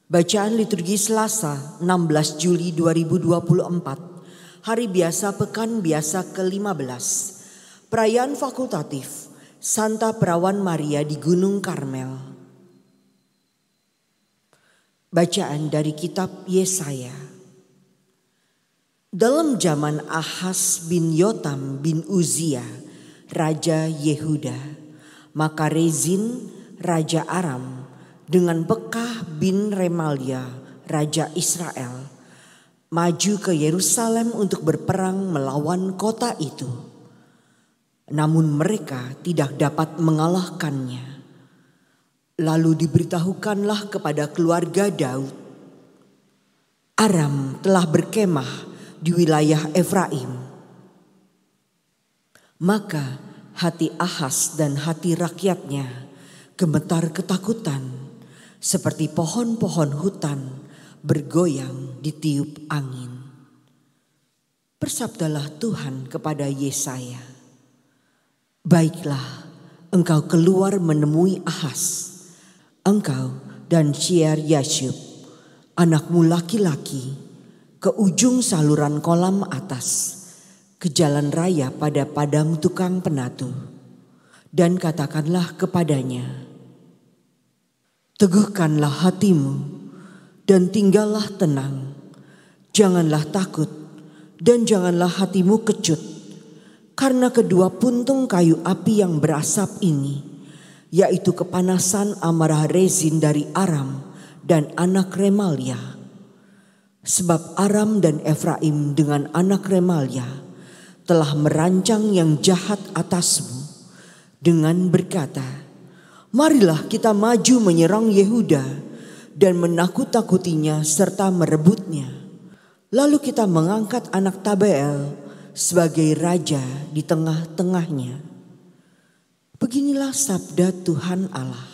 Bacaan liturgi Selasa 16 Juli 2024, Hari Biasa Pekan Biasa ke-15, Perayaan Fakultatif Santa Perawan Maria di Gunung Karmel. Bacaan dari kitab Yesaya. Dalam zaman Ahaz bin Yotam bin Uzia, Raja Yehuda, maka Rezin, Raja Aram, dengan Pekah bin Remalia, Raja Israel, maju ke Yerusalem untuk berperang melawan kota itu. Namun mereka tidak dapat mengalahkannya. Lalu diberitahukanlah kepada keluarga Daud, Aram telah berkemah di wilayah Efraim. Maka hati Ahaz dan hati rakyatnya gemetar ketakutan, seperti pohon-pohon hutan bergoyang ditiup angin. Bersabdalah Tuhan kepada Yesaya, baiklah, engkau keluar menemui Ahaz, engkau dan Syiar-Yashub, anakmu laki-laki, ke ujung saluran kolam atas, ke jalan raya pada padang tukang penatu, dan katakanlah kepadanya, teguhkanlah hatimu dan tinggallah tenang. Janganlah takut dan janganlah hatimu kecut. Karena kedua puntung kayu api yang berasap ini, yaitu kepanasan amarah Rezin dari Aram dan anak Remalia. Sebab Aram dan Efraim dengan anak Remalia telah merancang yang jahat atasmu dengan berkata, marilah kita maju menyerang Yehuda dan menakut-takutinya serta merebutnya. Lalu kita mengangkat anak Tabeel sebagai raja di tengah-tengahnya. Beginilah sabda Tuhan Allah.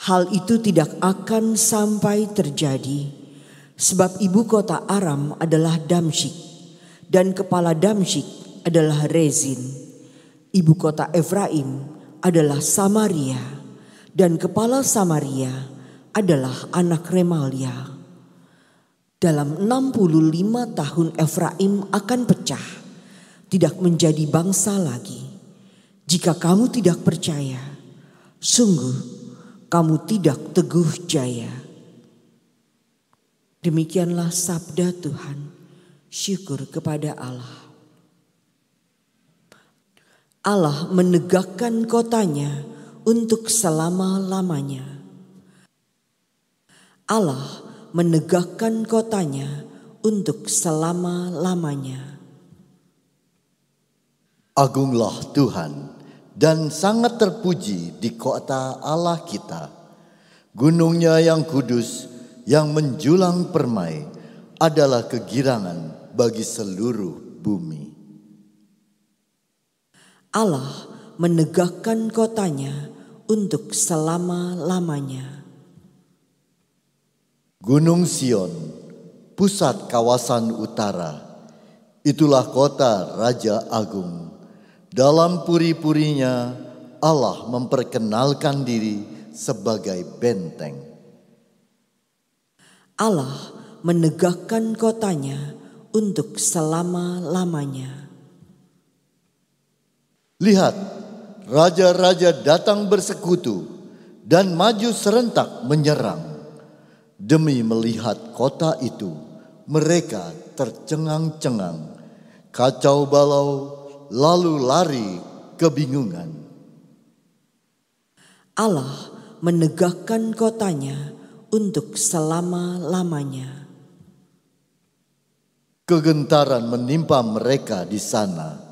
Hal itu tidak akan sampai terjadi, sebab ibu kota Aram adalah Damsyik dan kepala Damsyik adalah Rezin. Ibu kota Efraim adalah Samaria dan kepala Samaria adalah anak Remalia. Dalam 65 tahun Efraim akan pecah, tidak menjadi bangsa lagi. Jika kamu tidak percaya, sungguh kamu tidak teguh jaya. Demikianlah sabda Tuhan. Syukur kepada Allah. Allah menegakkan kotanya untuk selama-lamanya. Allah menegakkan kotanya untuk selama-lamanya. Agunglah Tuhan dan sangat terpuji di kota Allah kita. Gunungnya yang kudus yang menjulang permai adalah kegirangan bagi seluruh bumi. Allah menegakkan kotanya untuk selama-lamanya. Gunung Sion, pusat kawasan utara, itulah kota Raja Agung. Dalam puri-purinya Allah memperkenalkan diri sebagai benteng. Allah menegakkan kotanya untuk selama-lamanya. Lihat, raja-raja datang bersekutu dan maju serentak menyerang. Demi melihat kota itu, mereka tercengang-cengang, kacau balau, lalu lari kebingungan. Allah menegakkan kotanya untuk selama-lamanya. Kegentaran menimpa mereka di sana.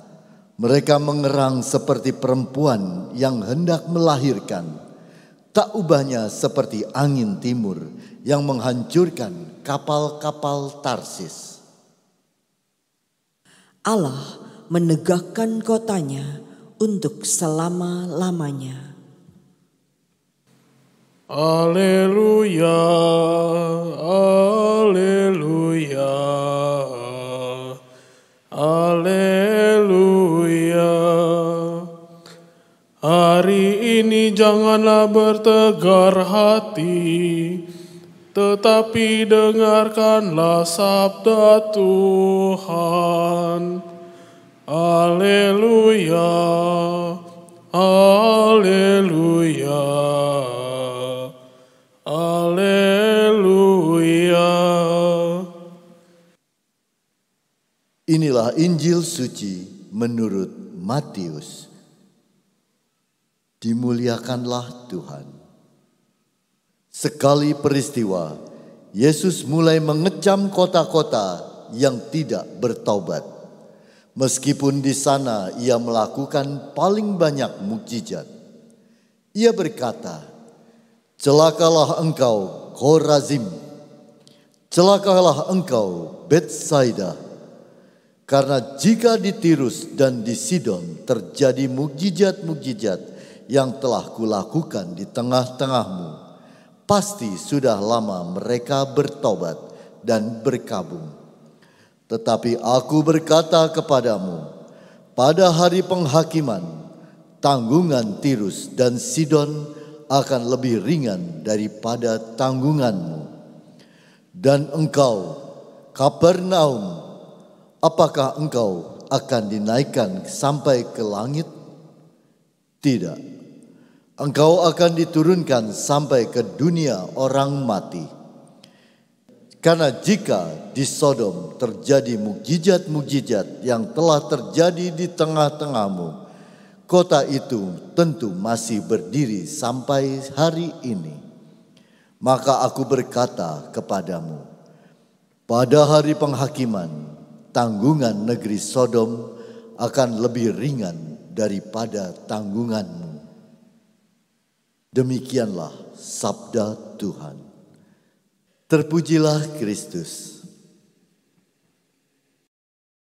Mereka mengerang seperti perempuan yang hendak melahirkan. Tak ubahnya seperti angin timur yang menghancurkan kapal-kapal Tarsis. Allah menegakkan kotanya untuk selama-lamanya. Haleluya, haleluya, haleluya. Hari ini janganlah bertegar hati, tetapi dengarkanlah sabda Tuhan. Haleluya, haleluya, haleluya. Inilah Injil suci menurut Matius. Dimuliakanlah Tuhan. Sekali peristiwa, Yesus mulai mengecam kota-kota yang tidak bertaubat. Meskipun di sana ia melakukan paling banyak mukjizat. Ia berkata, "Celakalah engkau, Khorazim! Celakalah engkau, Betsaida! Karena jika di Tirus dan di Sidon terjadi mukjizat-mukjizat yang telah kulakukan di tengah-tengahmu, pasti sudah lama mereka bertobat dan berkabung. Tetapi aku berkata kepadamu, pada hari penghakiman, tanggungan Tirus dan Sidon akan lebih ringan daripada tanggunganmu. Dan engkau, Kapernaum, apakah engkau akan dinaikkan sampai ke langit? Tidak. Engkau akan diturunkan sampai ke dunia orang mati. Karena jika di Sodom terjadi mukjizat-mukjizat yang telah terjadi di tengah-tengahmu, kota itu tentu masih berdiri sampai hari ini. Maka aku berkata kepadamu, pada hari penghakiman, tanggungan negeri Sodom akan lebih ringan daripada tanggunganmu." Demikianlah sabda Tuhan. Terpujilah Kristus.